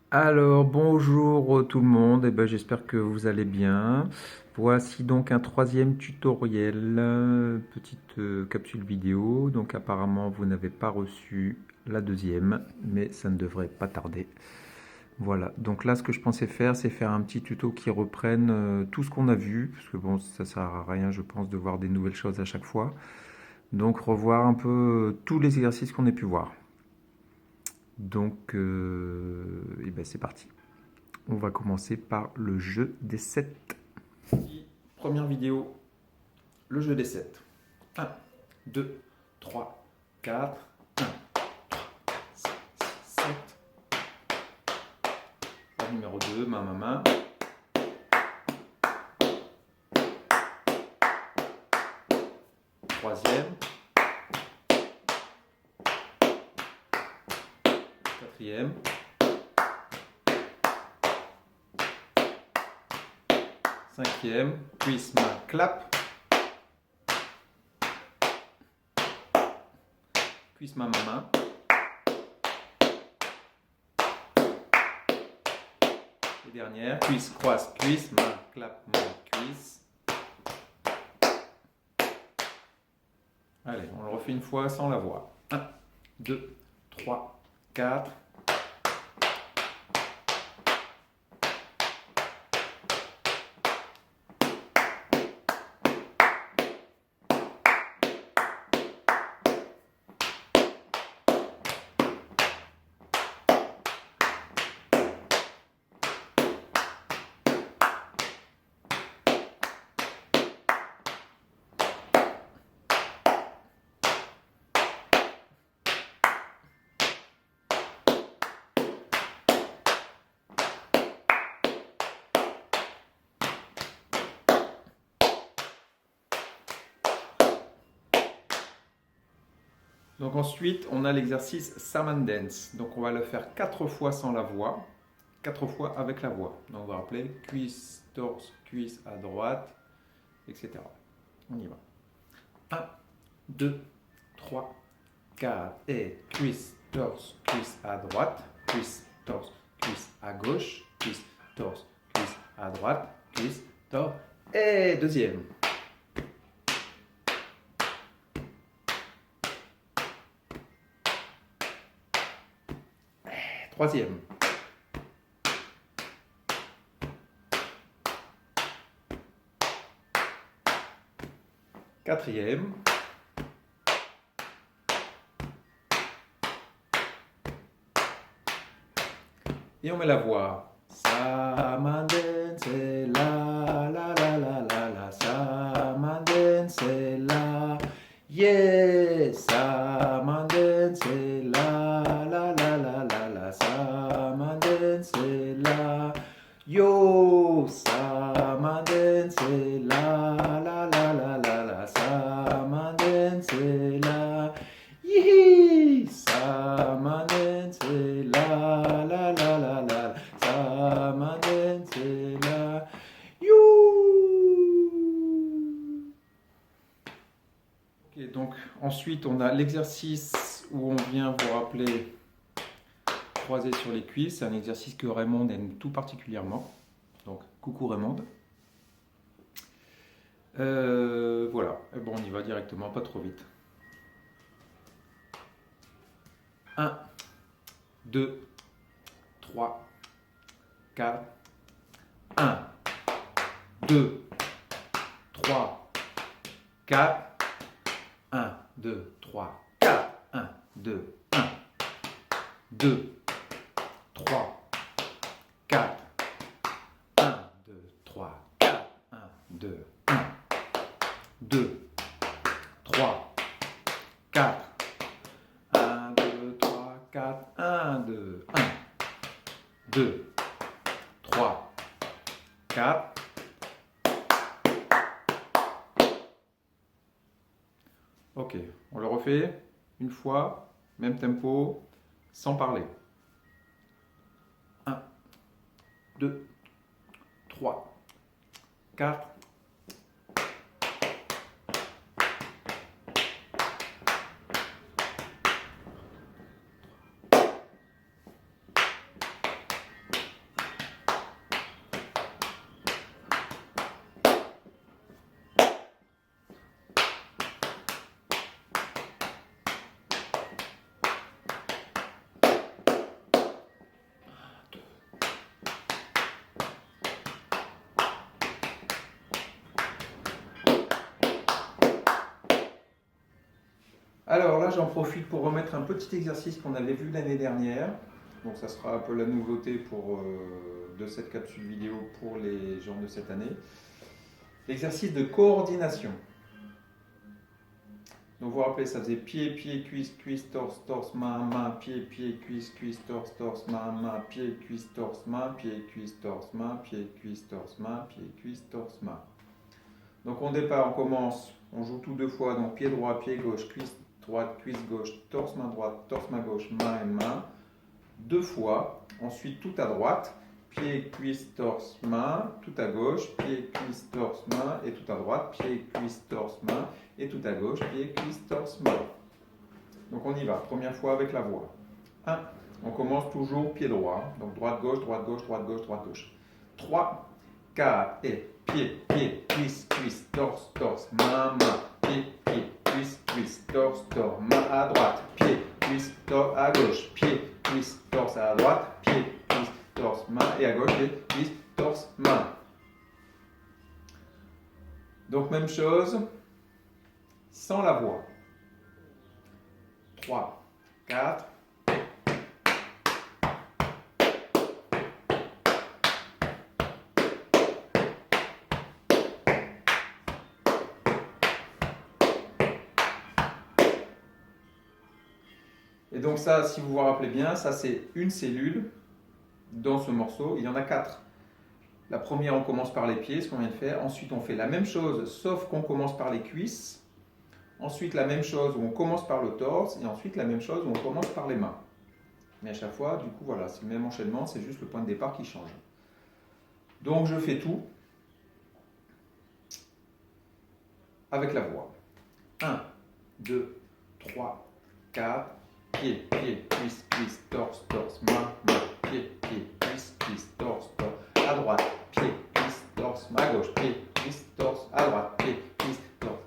Alors, bonjour tout le monde, j'espère que vous allez bien. Voici donc un troisième tutoriel, petite capsule vidéo. Donc apparemment vous n'avez pas reçu la deuxième, mais ça ne devrait pas tarder. Voilà, donc là ce que je pensais faire, c'est faire un petit tuto qui reprenne tout ce qu'on a vu, parce que bon, ça sert à rien, je pense, de voir des nouvelles choses à chaque fois. Donc revoir un peu tous les exercices qu'on ait pu voir. Donc, c'est parti. On va commencer par le jeu des 7. Première vidéo, le jeu des 7. 1, 2, 3, 4, 1, 5, 6, 7. La numéro 2, main. Troisième. Quatrième. Cinquième. Cuisse, main, clap. Cuisse, main. Et dernière, cuisse, croise, cuisse, main, clap, main, cuisse. Allez, on le refait une fois sans la voix. 1, 2, 3, 4. Donc ensuite, on a l'exercice Salmon Dance. Donc on va le faire 4 fois sans la voix, 4 fois avec la voix. Donc on va rappeler cuisse, torse, cuisse à droite, etc. On y va. 1, 2, 3, 4 et cuisse, torse, cuisse à droite, cuisse, torse, cuisse à gauche, cuisse, torse, cuisse à droite, cuisse, torse. Et deuxième. Troisième. Quatrième. Et on met la voix. Salmon dance, la, salmon dance, la, yeah, salmon dance, la, salmon dance, la, yo, salmon dance, la, salmon dance, la, yee, salmon dance, la, salmon dance, la, you. Ok, donc ensuite on a l'exercice où on vient vous rappeler croiser sur les cuisses. C'est un exercice que Raymond aime tout particulièrement. Donc coucou Raymond. Voilà, et bon, on y va directement, pas trop vite. 1, 2, 3, 4, 1, 2, 3, 4, 1, 2, 3, 4, 1, 2, 1, 2, 3, 4, 1, 2, 3, 4, 1, 2, 1, 2, 3, 4, 1, 2, 3, 4, 1, 2, 1, 2, 3, 4. Ok, on le refait une fois, même tempo, sans parler. 1, 2, 3, 4. Alors là, j'en profite pour remettre un petit exercice qu'on avait vu l'année dernière. Donc ça sera un peu la nouveauté de cette capsule vidéo pour les gens de cette année. L'exercice de coordination. Donc vous vous rappelez, ça faisait pied, pied, cuisse, cuisse, torse, torse, main, main, pied, pied, cuisse, cuisse, torse, torse, main, main, pied, cuisse, torse, main, pied, cuisse, torse, main, pied, cuisse, torse, main, pied, cuisse, torse, main. Donc au départ, on commence, on joue tout deux fois, donc pied droit, pied gauche, cuisse droite, cuisse gauche, torse, main droite, torse, main gauche, main et main, deux fois. Ensuite tout à droite, pied, cuisse, torse, main, tout à gauche, pied, cuisse, torse, main et tout à droite, pied, cuisse, torse, main et tout à gauche, pied, cuisse, torse, main. Donc on y va, première fois avec la voix. 1. On commence toujours pied droit, donc droite, gauche, droite, gauche, droite, gauche, droite, gauche. 3, 4 et pied, pied, cuisse, cuisse, torse, torse, main, main, pied, pied, cuisse, cuisse, torse, torse, main à droite, pied, cuisse, torse à gauche, pied, cuisse, torse à droite, pied, cuisse, torse, main et à gauche, pied, cuisse, torse, main. Donc même chose, sans la voix. 3, 4. Et donc ça, si vous vous rappelez bien, ça c'est une cellule dans ce morceau. Il y en a 4. La première, on commence par les pieds, ce qu'on vient de faire. Ensuite, on fait la même chose, sauf qu'on commence par les cuisses. Ensuite, la même chose où on commence par le torse. Et ensuite, la même chose où on commence par les mains. Mais à chaque fois, du coup, voilà, c'est le même enchaînement, c'est juste le point de départ qui change. Donc, je fais tout avec la voix. 1, 2, 3, 4. Pied, pied, cuisse, cuisse, torse, torse, main, main, pied, pied, cuisse, cuisse, torse, torse, à droite, pied, cuisse, torse, à gauche, pied, cuisse, torse, à droite, pied, cuisse, torse,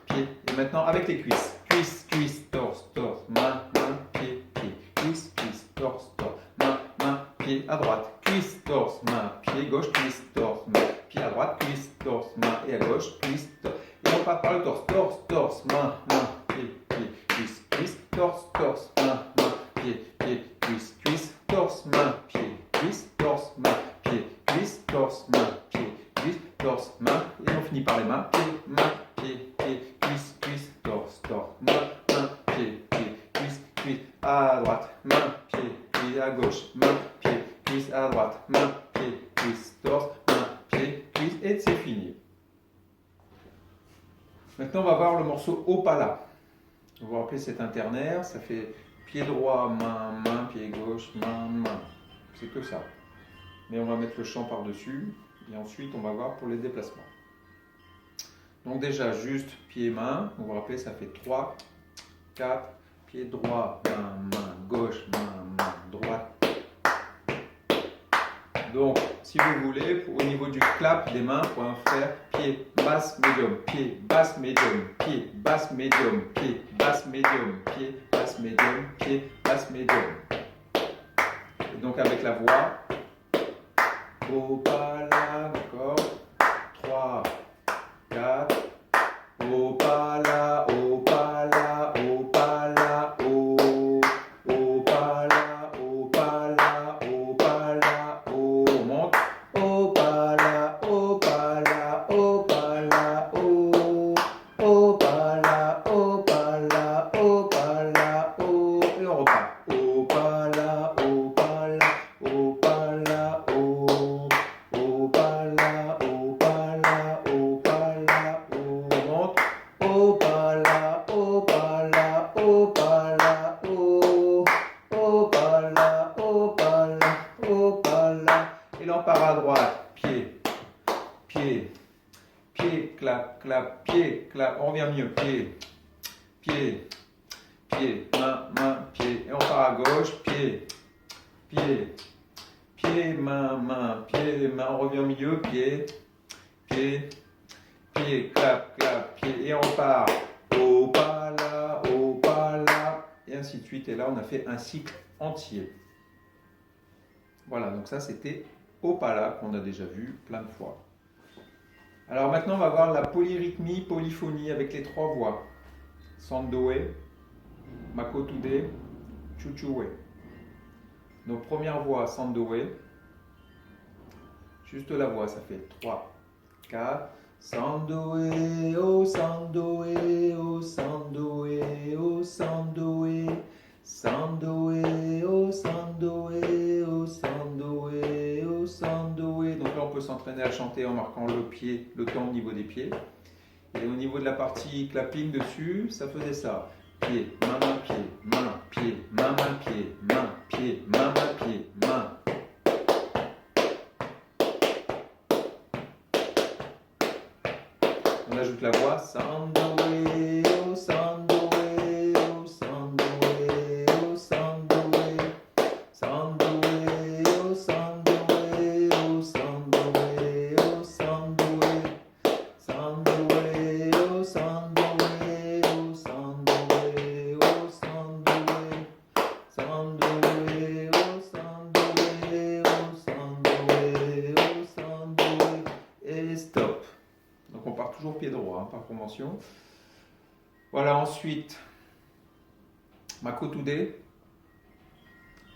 pied. Et maintenant avec les cuisses. Cuisse, cuisse, torse, torse, main, main, pied, pied, cuisse, cuisse, torse, torse, main, main, pied, à droite, cuisse, torse, main, pied, gauche, cuisse, torse, main, pied à droite, cuisse, torse, main et à gauche, cuisse, torse. Et on part par le torse, torse, torse, main, main, pied, pied, cuisse, cuisse, torse, torse, main, main, pied, pied, cuisse, cuisse, torse, main, pied, cuisse, torse, main, pied, cuisse, torse, main, pied, cuisse, torse, main. Et on finit par les mains, pied, main, pied, pied, cuisse, cuisse, torse, torse, main, main, pied, pied, cuisse, cuisse, à droite, main, pied, pied, à gauche, main, pied, cuisse, à droite, main, pied, cuisse, torse, main, pied, cuisse, et c'est fini. Maintenant, on va voir le morceau Opala. Vous vous rappelez cet internaire, ça fait pied droit, main, main, pied gauche, main, main. C'est que ça. Mais on va mettre le chant par-dessus et ensuite on va voir pour les déplacements. Donc déjà, juste pied, main. Vous vous rappelez, ça fait 3, 4, pied droit, main, main, gauche, main, main, droite. Donc, si vous voulez, au niveau du clap des mains, on va faire pied, basse, médium, pied, basse, médium, pied, basse, médium, pied, basse, médium, pied, basse, médium, pied, basse, médium. Et donc avec la voix, Opala, d'accord, 3, 4, Opala, Opala, Opala, oh, Opala, Opala, Opala, oh, on monte, Opala, Opala, Opala, oh, Opala, Opala, Opala, oh, et on repart, Opala, Opala, Opala, oh, Opala, Opala, Opala, oh, on monte, Opala, Opala, Opala, oh, Opala, Opala, Opala. Et là on part à droite, pied, pied, pied, clap, clap, pied, clap, on revient mieux, pied, pied, pied, main, main, pied. Et on part à gauche, pied, pied, pied, main, main, pied, main, on revient au milieu, pied, pied, pied, clap, clap, pied. Et on repart, Opala, Opala, et ainsi de suite. Et là on a fait un cycle entier. Voilà, donc ça c'était Opala qu'on a déjà vu plein de fois. Alors maintenant on va voir la polyrythmie, polyphonie avec les 3 voix. Sandoé, makotude, chuchuwe. Donc première voix, sandoe. Juste la voix, ça fait 3, 4. Sandoe, oh sandoe, oh sandoe, oh sandoe. Sandoe, oh sandoe, oh sandoe, oh sandoe. Donc là, on peut s'entraîner à chanter en marquant le pied, le temps au niveau des pieds. Et au niveau de la partie clapping dessus, ça faisait ça. Pied, main, main, pied, main, pied, main, main, pied, main, pied, main, main, pied, main. On ajoute la voix. Sandoe, oh sandoe, oh sandoe, oh sandoe. Sandoe, oh sandoe, oh sandoe, oh sandoe. Sandoe, oh sandoe, oh sandoe, oh sandoe. Sandoe, oh sandoe, oh sandoe, oh sandoe. Et stop. Donc on part toujours pied droit, hein, par convention. Voilà, ensuite, makotude.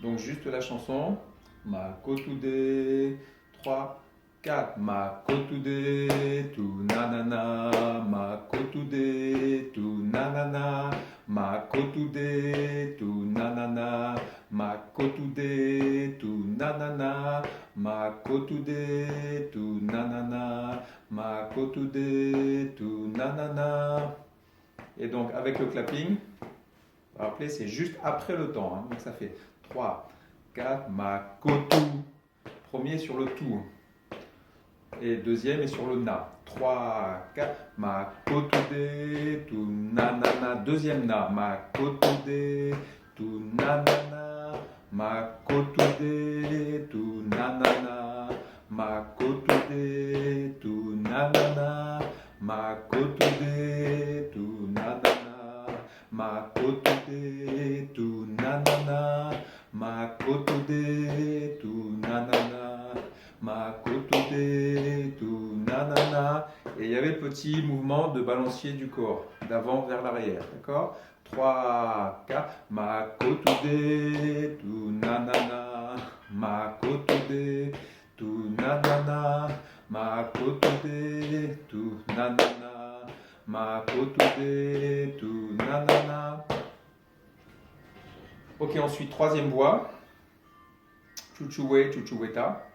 Donc juste la chanson. Makotude, 3, 4. Makotude, tu nanana. Makotude, tu nanana. Makotude, tu nanana. Makotude, tu nanana. Makotude, tu nanana. Makotude, tu nanana. Et donc avec le clapping, rappelez, c'est juste après le temps. Hein. Donc ça fait 3, 4, makotu. Premier sur le tout. Et deuxième est sur le na. 3, 4, makotude, tu nanana. Deuxième na. Makotude, tu nanana. Makotude, tu nanana. Makotude, tu nanana. Makotude, tu nanana. Makotude, tu nanana. Makotude, tu nanana. Makotude, tu nanana. Et il y avait le petit mouvement de balancier du corps, d'avant vers l'arrière, d'accord? 3, 4. Makotude, tu nanana. Makotude, tu nanana. Makotude, tu nanana. Makotude, tu nanana. Ok, ensuite, troisième voix. Chuchuwe, chuchuweta.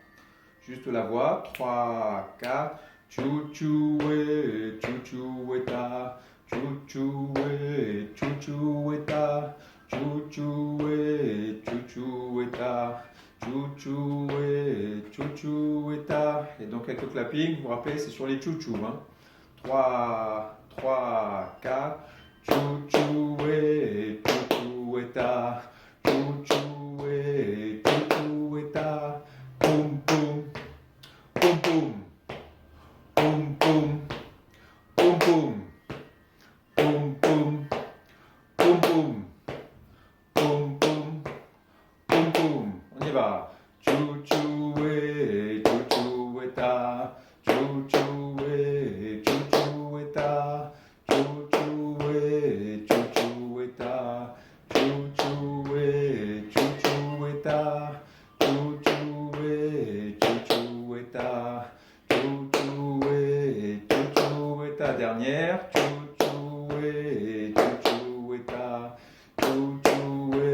Juste la voix. 3, 4. Chuchuwe, chuchuweta. Chuchuwe, chuchuweta. Chuchuwe, chuchuweta. Chuchuwe, chuchuweta. Et donc avec le clapping, vous vous rappelez, c'est sur les chouchous. Hein. 3, 4. Chuchuwe, chuchuweta. Chuchuwe, chuchuweta. Boum, boum. Boum, boum. Boum, boum. Boum, boum. Boum, boum. Boum, boum. Boum, boum. Boum, boum. On y va. Chuchuwe, chuchuweta. Chuchuwe, chuchuweta. Chuchuwe, chuchuweta. Chuchuwe, chuchuweta. Chuchuwe, chuchuweta. Chuchuwe, chuchuweta. Dernière. Chuchuwe, chuchuweta. Chuchuwe,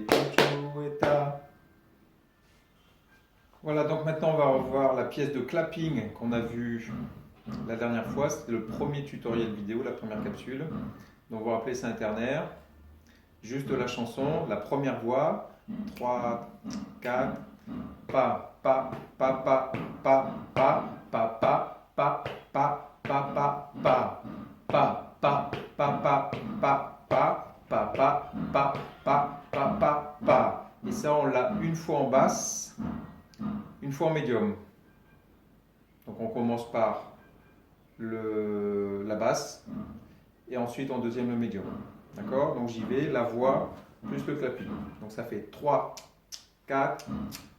chuchuweta. Voilà, donc maintenant on va revoir la pièce de clapping qu'on a vue la dernière fois. C'était le premier tutoriel vidéo, la première capsule. Donc vous vous rappelez, c'est un ternaire. Juste la chanson, la première voix. 3, 4. Pa, pa, pa, pa, pa, pa, pa, pa, pa, pa, pa, pa, pa. Pa, pa, pa, pa, pa, pa, pa, pa, pa, pa, pa, pa, pa. Et ça, on l'a une fois en basse, une fois en médium. Donc on commence par la basse et ensuite en deuxième le médium. D'accord? Donc j'y vais, la voix plus le clapping. Donc ça fait 3, 4,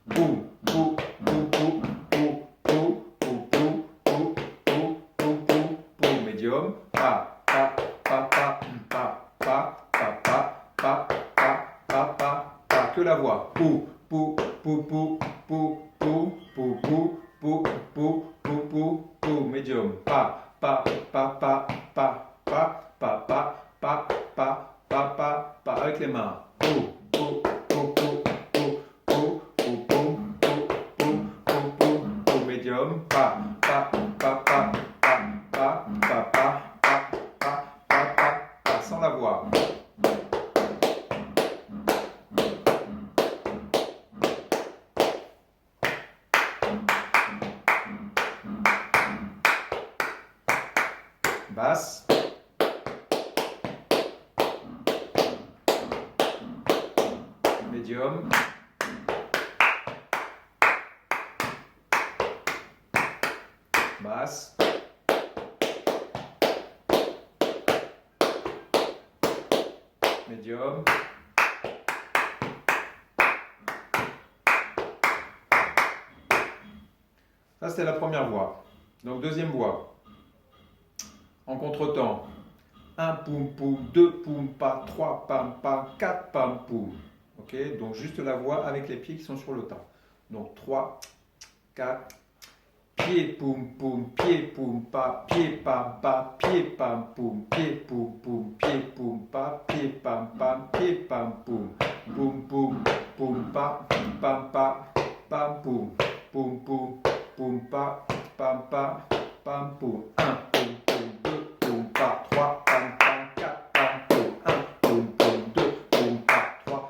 boum, boum, boum, boum, boum, boum, boum, boum, boum, boum, boum, boum, boum, médium. Pa, pa, pa, pa, pa, pa, pa, pa, po, po, po, po, po, po, po, po, po, po, po, médium, pa, pa, pa, pa, pa, pa, pa, pa, pa, pa, pa, pa, pa, avec les mains, po, po, po, po, po, po, po, po, po, po, po, po, po, médium, pa, pa, pa, pa, pa, pa, pa, pa, pa, pa, pa, pa, sans la voix. Basse, médium, basse, médium, ça c'était la première voix. Donc deuxième voix. En contretemps, 1 poum poum, 2 poum pa, 3 pam pam, 4 pam poum. Ok, donc juste la voix avec les pieds qui sont sur le temps. Donc 3, 4, pied poum poum, pied poum pa, pied pam pa, pied pam poum, pied poum poum, pied poum pa, pied pam pam, pied pam poum, poum poum, poum pa, pam pa, pam poum, poum poum, poum pa, pam pa, pam poum. 1 poum poum, 2 poum pa, 3 pam pam, 4 pam poum. 1 poum poum, 2 poum pa, 3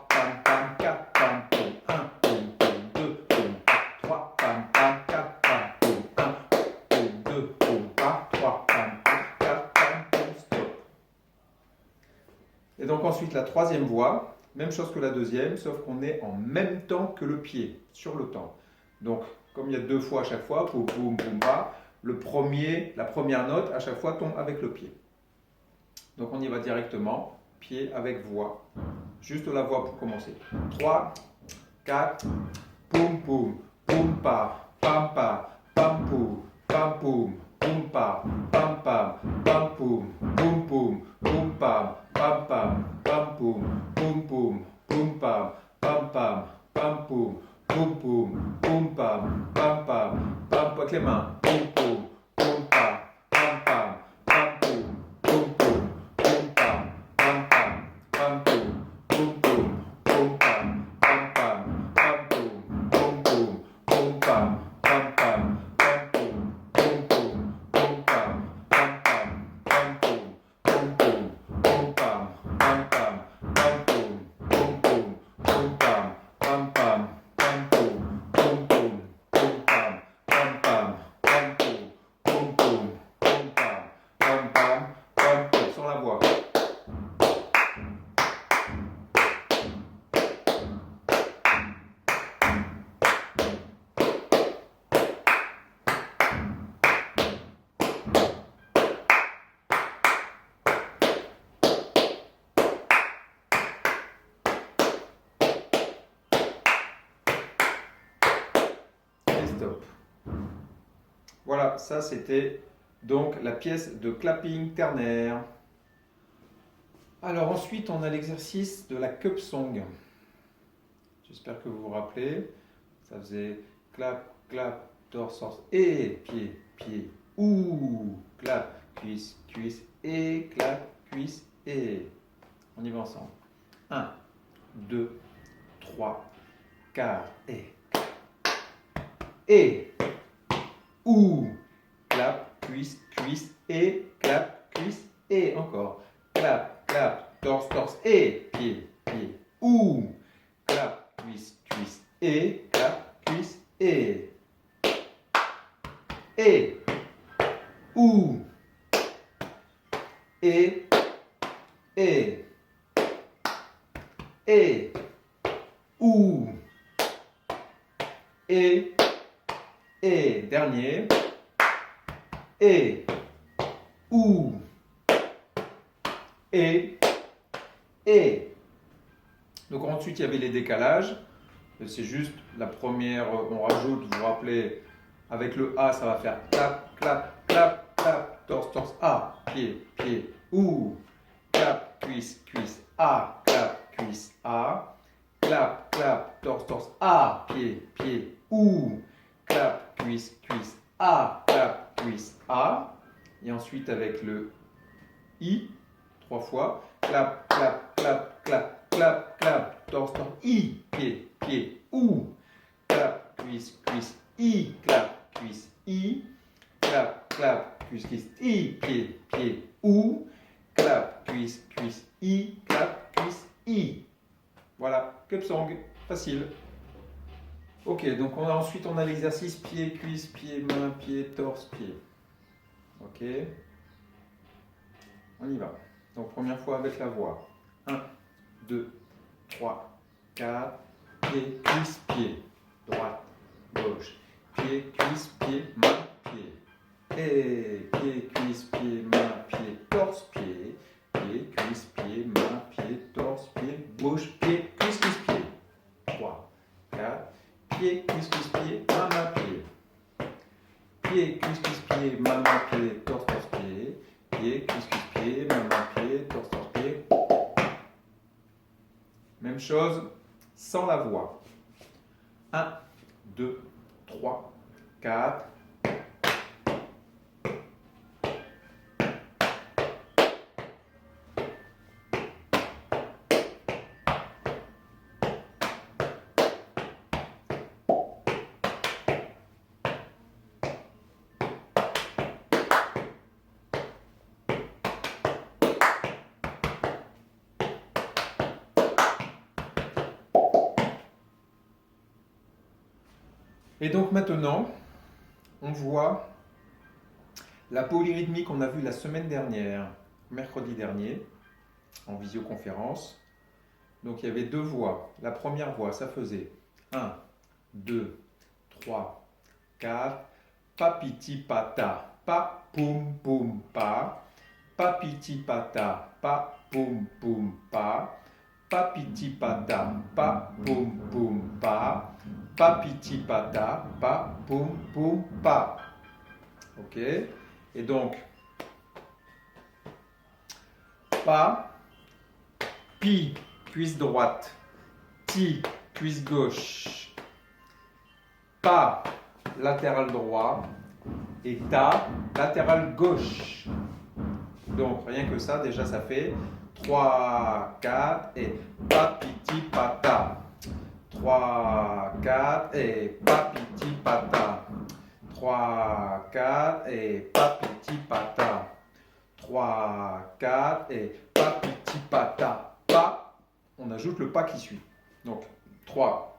pam pam, 4 pam poum. 1 poum poum, 2 poum pa, 3 pam pam, 4 pam poum. 1 poum, 2 poum pa, 3 pam pam, 4 pam poum. Stop. Et donc ensuite la troisième voix, même chose que la deuxième, sauf qu'on est en même temps que le pied, sur le temps. Donc comme il y a deux fois à chaque fois, poum poum poum pa, la première note à chaque fois tombe avec le pied. Donc on y va directement, pied avec voix. Juste la voix pour commencer. 3, 4, poum poum, poum pa, pam pa, pam poum, pam poum, poum pa, pam pam, pam poum, poum poum, poum pam, pam pam, pam poum, poum poum, poum pam, pam pam, pam poum, poum poum, poum pam, pam pam, pam avec les mains. Poum poum, poum pam, pam pam, pam poum, poum poum, poum pam, pam pam, pam poum, poum poum, poum pam, pam pam, pam poum, poum poum, poum pam, pam pam, pam poum, poum poum, poum pam, pam pam, pam poum, poum poum, poum pam, pam pam, pam poum, poum poum, poum pam, pam pam, pam poum, poum poum, poum pam, pam pam, pam poum, poum poum, poum pam, pam pam, pam poum, sans la voix. Et stop. Voilà, ça c'était donc la pièce de clapping ternaire. Alors ensuite, on a l'exercice de la cup song. J'espère que vous vous rappelez. Ça faisait clap, clap, torse, torse, et pied, pied, ou, clap, cuisse, cuisse, et clap, cuisse, et. On y va ensemble. 1, 2, 3, 4, et, ou, clap, cuisse, cuisse, et, clap, cuisse, et, encore, clap, clap, torse, torse, et, pied, pied, ou, clap, cuisse, cuisse, et, clap, cuisse, et, ou, et, ou, et, dernier, ou, et. Donc ensuite il y avait les décalages. C'est juste la première, on rajoute, vous vous rappelez, avec le A ça va faire clap, clap, clap, clap, torse, torse, A, pied, pied, ou, clap, cuisse, cuisse, A, clap, cuisse, A, clap, clap, torse, torse, A, pied, pied, ou, clap, cuisse, cuisse, A, clap, cuisse, A. Et ensuite avec le I, 3 fois, clap, clap, clap, clap, clap, clap, torse, torse, I, pied, pied, ou, clap, cuisse, cuisse, I, clap, cuisse, I, clap, clap, cuisse, cuisse, I, pied, pied, ou, clap, cuisse, cuisse, I, clap, cuisse, I. Voilà, Kepsang, facile. Ok, donc ensuite on a l'exercice pied, cuisse, pied, main, pied, torse, pied. Ok, on y va. Donc première fois avec la voix. 1, 2, 3, 4, pied, cuisse, pied. Droite, gauche, pied, cuisse, pied, main, pied. Et pied, cuisse, pied, main, pied, torse, pied. Pied, cuisse, pied, main, pied, torse, pied, gauche, pied, cuisse, cuisse, pied. 3, 4, pied, cuisse, cuisse, pied, main, main, pied. Pied, cuisse, cuisse, pied, main, main, pied, torse, torse, pied. Pied, cuisse, cuisse, pied, main, main, pied, torse, torse, pied. Même chose, sans la voix. 1, 2, 3, 4. Et donc maintenant, on voit la polyrythmie qu'on a vue la semaine dernière, mercredi dernier, en visioconférence. Donc il y avait 2 voix. La première voix, ça faisait 1, 2, 3, 4, papiti pata, pa poum poum pa, papiti pata, pa poum poum pa, papiti pata, pa poum poum pa, papiti pata, pa poum poum pa. Ok? Et donc, pa, pi, cuisse droite, ti, cuisse gauche, pa, latéral droit, et ta, latéral gauche. Donc, rien que ça, déjà, ça fait 3, 4, et papiti pata. 3, 4, et papiti pata. 3, 4, et papiti pata. 3, 4, et papiti pata. Pa, on ajoute le pas qui suit. Donc, 3,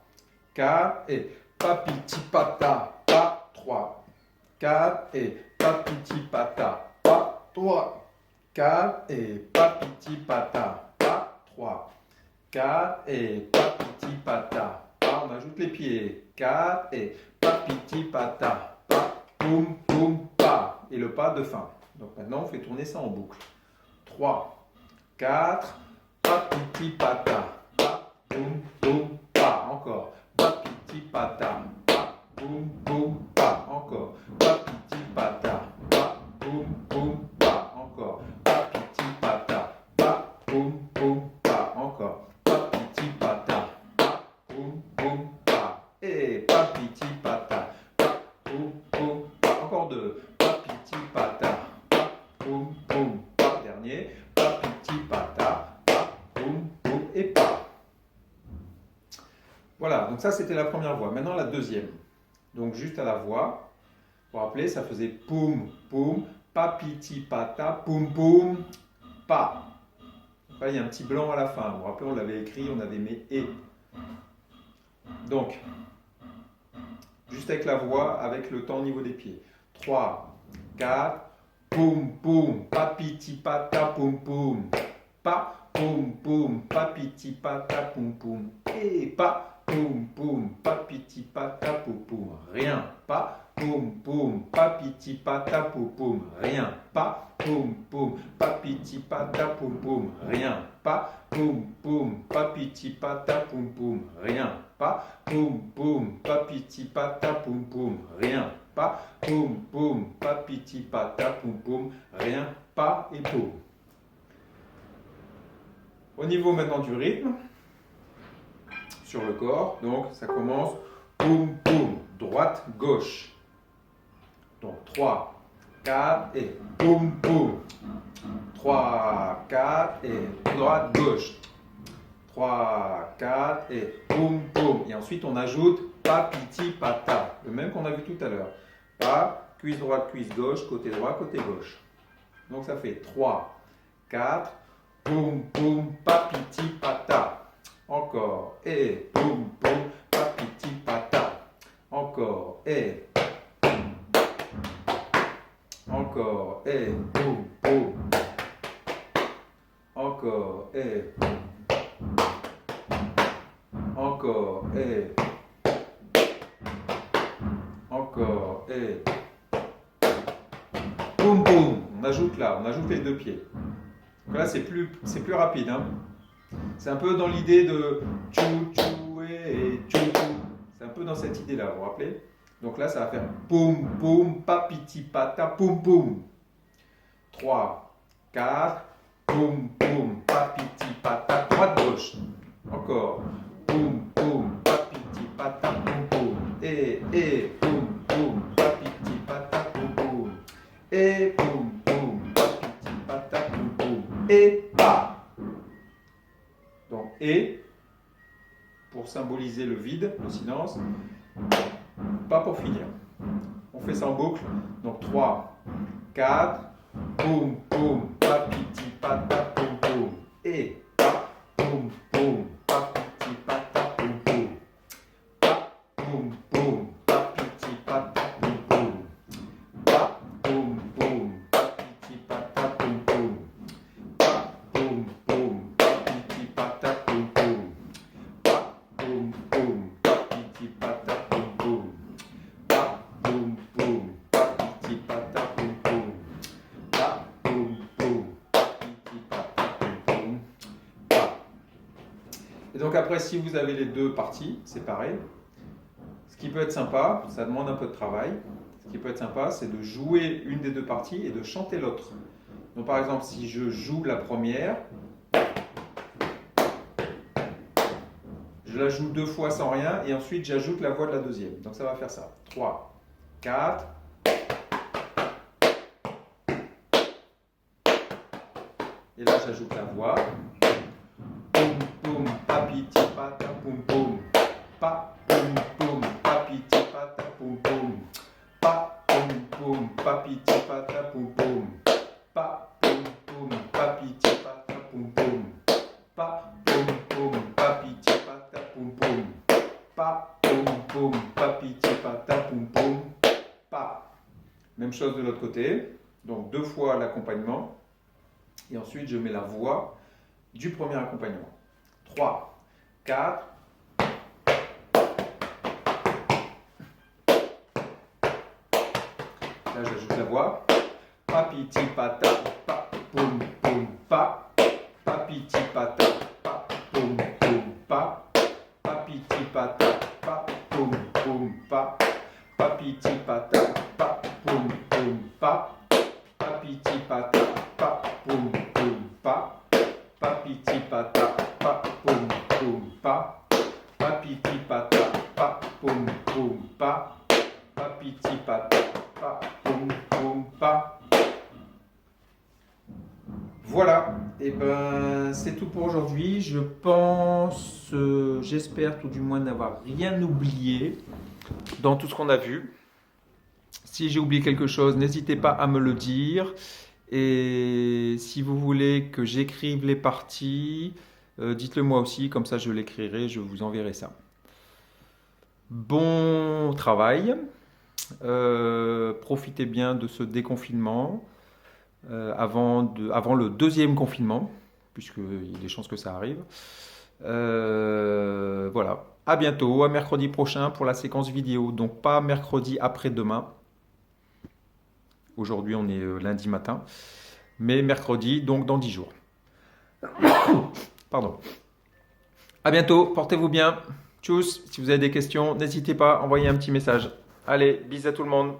4, et papiti pata. Pa, 3, 4, et papiti pata. Pa, 3, 4, et papiti pata. Pa, 3, 4, et papiti pata. Pa, on ajoute les pieds. 4, et papiti pata. Pa, poum, poum, pa. Et le pas de fin. Donc maintenant, on fait tourner ça en boucle. 3, 4, papiti pata. Pa, poum, poum, pa. Encore. Papiti pata. Pa, poum, poum, pa. Encore. Papiti pata. Pa, poum, poum, pa. Encore. Papiti pata. Pa, poum, poum, pa. Encore. Papiti pata. Pa, poum, poum, pa. Et papiti pata. Pa, poum, poum, pa. Encore 2. Papiti pata. Pa, poum, poum, pa. Dernier. Papiti pata. Pa, poum, poum et pa. Voilà, donc ça c'était la première voix. Maintenant la deuxième. Donc juste à la voix, vous vous rappelez, ça faisait poum, poum, papiti pata, poum, poum, pa. Là, il y a un petit blanc à la fin. Vous vous rappelez, on l'avait écrit, on avait mis et. Donc, juste avec la voix, avec le temps au niveau des pieds. 3, 4, poum, poum, papiti pata, poum, poum, pa, poum, poum, papiti pata, poum, poum, et pa. Poum, poum, papiti pata, poum, poum, rien, pas. Poum, poum, papiti pata, poum, poum, rien, pas. Poum, poum, papiti pata, poum, poum, rien, pas. Poum, poum, papiti pata, poum, poum, rien, pas. Poum, poum, papiti pata, poum, poum, rien, pas. Poum, poum, papiti pata, poum, poum, rien, pas et poum. Au niveau maintenant du rythme, sur le corps. Donc ça commence poum, poum, droite, gauche. Donc 3, 4 et poum, poum. 3, 4 et droite, gauche. 3, 4 et poum, poum. Et ensuite on ajoute pa, piti, pata. Le même qu'on a vu tout à l'heure. Pa, cuisse droite, cuisse gauche, côté droit, côté gauche. Donc ça fait 3, 4, poum, poum, pa, piti, pata. Encore, et poum, poum, pa, piti, pata. Encore, et encore, et poum, poum. Encore, et encore, et encore, et poum, poum. On ajoute là, on ajoute les deux pieds. Donc là, c'est plus rapide. Hein. C'est un peu dans l'idée de tchou tchou et tchou tchou. C'est un peu dans cette idée-là, vous vous rappelez? Donc là, ça va faire poum poum, papiti pata, poum poum. 3, 4, poum poum, papiti pata, droite gauche. Encore. Poum poum, papiti pata, poum poum. Et poum poum, papiti pata, poum poum. Et poum poum, papiti pata, poum poum. Et pas. Donc, et, pour symboliser le vide, le silence, pas pour finir. On fait ça en boucle. Donc, 3, 4, poum, poum, papiti, pata, poum, poum. Et, pa, poum, poum, papiti, pata, poum, poum. Pa, poum, poum, papiti, pata, poum, poum. Pa, poum, poum, papiti, pata, poum, poum. Pa, poum, poum, papiti, pata, poum, poum. Pa, poum, poum, papiti, pata, poum, poum. Pa, poum, poum, papiti, pata, poum, poum. Pa, poum, poum, papiti, pata, poum, poum. Pa. Et donc après, si vous avez les deux parties séparées, ce qui peut être sympa, ça demande un peu de travail, ce qui peut être sympa, c'est de jouer une des deux parties et de chanter l'autre. Donc par exemple, si je joue la première, je la joue 2 fois sans rien et ensuite j'ajoute la voix de la deuxième. Donc ça va faire ça. 3, 4. Et là j'ajoute la voix. Poum poum, papiti pata, poum poum. Pa, poum poum, papiti pata, poum poum. Pa, poum poum, papiti pata, poum poum. Pa, poum poum, papiti pata, poum poum. Pa, poum poum, papiti pata, poum poum. Pa, poum poum, papiti pata, poum poum. Pa. Même chose de l'autre côté. Donc 2 fois l'accompagnement. Et ensuite je mets la voix du premier accompagnement. 3, 4. Là j'ajoute la voix. Papiti pata, pa, poum poum, pa. Papiti pata, pa, poum poum, pa. Papiti pata, pa, poum poum, pa. Papiti pata, pa, poum poum, pa. Papiti pata, pa, poum poum, pa. Papiti pata, pa, poum poum, pa. Papiti pata, pa, poum poum, pa. Papiti pata, pa, poum poum, pa. Voilà, et ben c'est tout pour aujourd'hui. Je pense, j'espère tout du moins n'avoir rien oublié dans tout ce qu'on a vu. Si j'ai oublié quelque chose, n'hésitez pas à me le dire. Et si vous voulez que j'écrive les parties, dites-le moi aussi, comme ça je l'écrirai, je vous enverrai ça. Bon travail, profitez bien de ce déconfinement. Avant le 2e confinement, puisqu'il y a des chances que ça arrive. Voilà. À bientôt, à mercredi prochain pour la séquence vidéo. Donc pas mercredi après-demain. Aujourd'hui, on est lundi matin. Mais mercredi, donc dans 10 jours. Pardon. À bientôt, portez-vous bien. Tchuss. Si vous avez des questions, n'hésitez pas, envoyez un petit message. Allez, bisous à tout le monde.